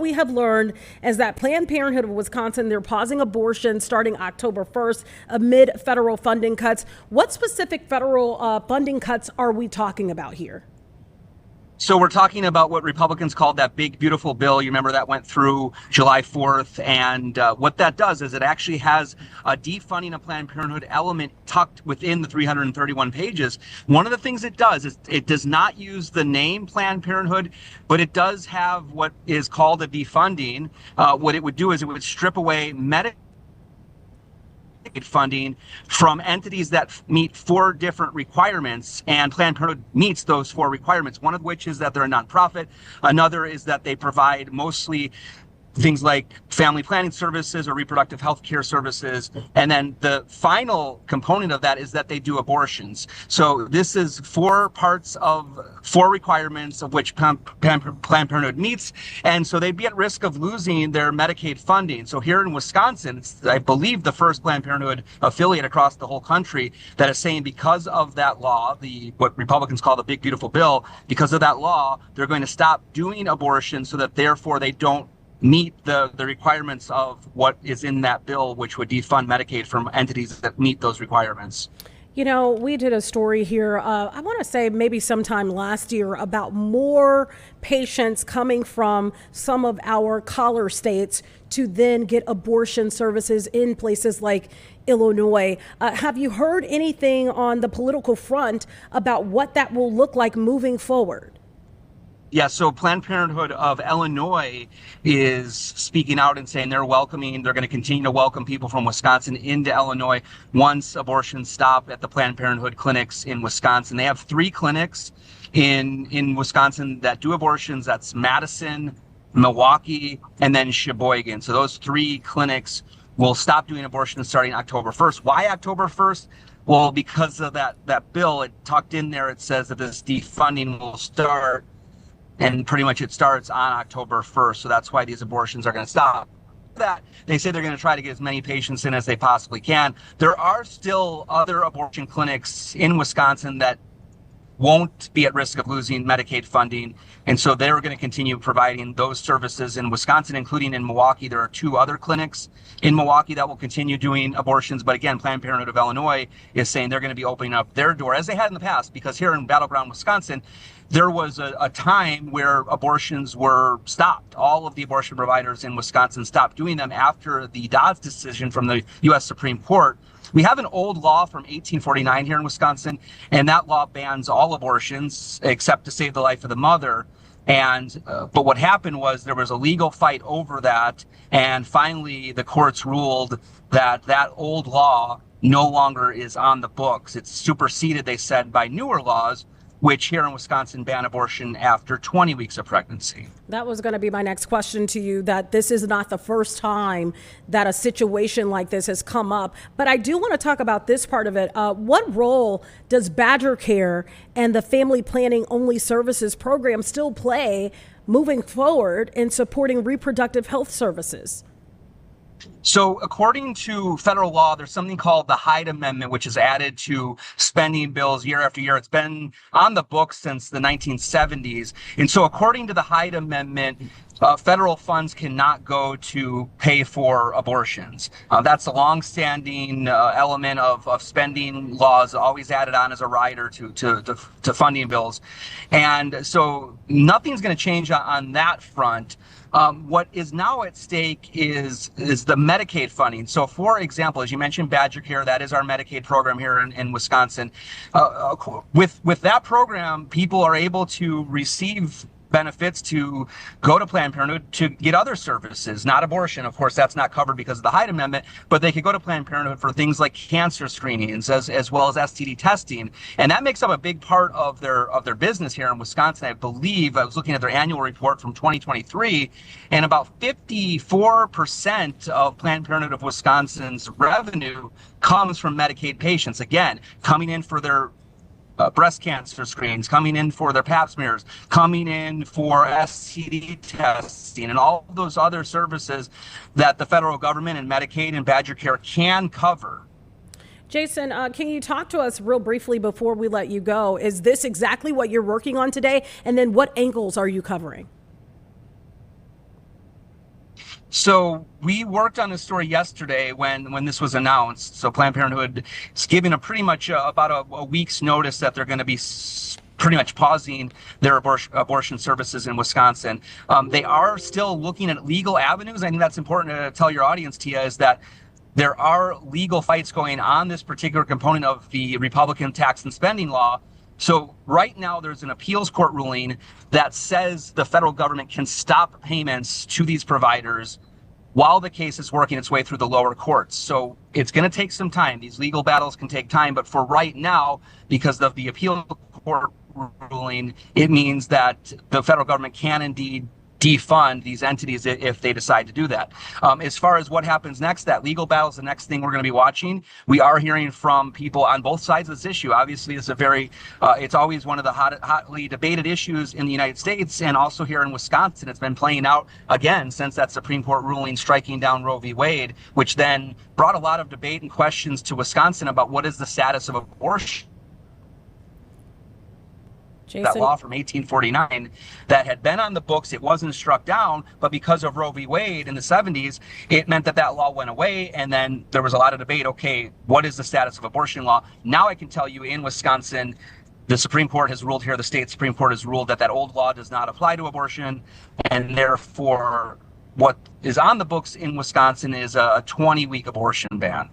we have learned is that Planned Parenthood of Wisconsin, they're pausing abortion starting October 1st amid federal funding cuts. What specific federal funding cuts are we talking about here? So we're talking about what Republicans called that big, beautiful bill. You remember that went through July 4th. And what that does is it actually has a defunding of Planned Parenthood element tucked within the 331 pages. One of the things it does is it does not use the name Planned Parenthood, but it does have what is called a defunding. What it would do is it would strip away Medicaid funding from entities that meet 4 different requirements, and Planned Parenthood meets those 4 requirements, one of which is that they're a nonprofit. Another is that they provide mostly things like family planning services or reproductive health care services. And then the final component of that is that they do abortions. So this is 4 parts of 4 requirements of which Planned Parenthood meets. And so they'd be at risk of losing their Medicaid funding. So here in Wisconsin, it's, I believe, the first Planned Parenthood affiliate across the whole country that is saying because of that law, what Republicans call the big, beautiful bill, because of that law, they're going to stop doing abortion so that therefore they don't meet the requirements of what is in that bill, which would defund Medicaid from entities that meet those requirements. You know, we did a story here, I want to say maybe sometime last year, about more patients coming from some of our collar states to then get abortion services in places like Illinois. Have you heard anything on the political front about what that will look like moving forward? Yeah, so Planned Parenthood of Illinois is speaking out and saying they're going to continue to welcome people from Wisconsin into Illinois once abortions stop at the Planned Parenthood clinics in Wisconsin. They have 3 clinics in Wisconsin that do abortions. That's Madison, Milwaukee, and then Sheboygan. So those 3 clinics will stop doing abortions starting October 1st. Why October 1st? Well, because of that bill, it tucked in there, it says that this defunding will start. And pretty much it starts on October 1st. So that's why these abortions are going to stop. That they say they're going to try to get as many patients in as they possibly can. There are still other abortion clinics in Wisconsin that won't be at risk of losing Medicaid funding. And so they're going to continue providing those services in Wisconsin, including in Milwaukee. There are 2 other clinics in Milwaukee that will continue doing abortions. But again, Planned Parenthood of Illinois is saying they're going to be opening up their door, as they had in the past, because here in battleground Wisconsin, there was a time where abortions were stopped. All of the abortion providers in Wisconsin stopped doing them after the Dobbs decision from the U.S. Supreme Court. We have an old law from 1849 here in Wisconsin, and that law bans all abortions except to save the life of the mother. But what happened was there was a legal fight over that, and finally the courts ruled that that old law no longer is on the books. It's superseded, they said, by newer laws, which here in Wisconsin ban abortion after 20 weeks of pregnancy. That was going to be my next question to you, that this is not the first time that a situation like this has come up. But I do want to talk about this part of it. What role does Badger Care and the Family Planning Only Services program still play moving forward in supporting reproductive health services? So according to federal law, there's something called the Hyde Amendment, which is added to spending bills year after year. It's been on the books since the 1970s. And so according to the Hyde Amendment, federal funds cannot go to pay for abortions. That's a longstanding element of spending laws, always added on as a rider to funding bills. And so nothing's going to change on that front. What is now at stake is the Medicaid funding. So, for example, as you mentioned, Badger Care, that is our Medicaid program here in Wisconsin. With that program, people are able to receive benefits to go to Planned Parenthood to get other services, not abortion. Of course, that's not covered because of the Hyde Amendment, but they could go to Planned Parenthood for things like cancer screenings as well as STD testing. And that makes up a big part of their business here in Wisconsin. I believe I was looking at their annual report from 2023, and about 54% of Planned Parenthood of Wisconsin's revenue comes from Medicaid patients. Again, coming in for their breast cancer screens, coming in for their pap smears, coming in for STD testing, and all of those other services that the federal government and Medicaid and Badger Care can cover. Jason, can you talk to us real briefly before we let you go? Is this exactly what you're working on today? And then what angles are you covering? So we worked on this story yesterday when this was announced. So Planned Parenthood is giving a pretty much about a week's notice that they're going to be pretty much pausing their abortion services in Wisconsin. They are still looking at legal avenues. I think that's important to tell your audience, Tia, is that there are legal fights going on this particular component of the Republican tax and spending law. So right now there's an appeals court ruling that says the federal government can stop payments to these providers while the case is working its way through the lower courts. So it's going to take some time. These legal battles can take time, but for right now, because of the appeal court ruling, it means that the federal government can indeed defund these entities if they decide to do that. As far as what happens next, that legal battle is the next thing we're going to be watching. We are hearing from people on both sides of this issue. Obviously, it's a very, it's always one of the hotly debated issues in the United States, and also here in Wisconsin. It's been playing out again since that Supreme Court ruling striking down Roe v. Wade, which then brought a lot of debate and questions to Wisconsin about what is the status of abortion. Jason? That law from 1849 that had been on the books, it wasn't struck down, but because of Roe v. Wade in the 70s, it meant that that law went away, and then there was a lot of debate, okay, what is the status of abortion law? Now I can tell you in Wisconsin, the Supreme Court has ruled here, the state Supreme Court has ruled that that old law does not apply to abortion, and therefore what is on the books in Wisconsin is a 20-week abortion ban.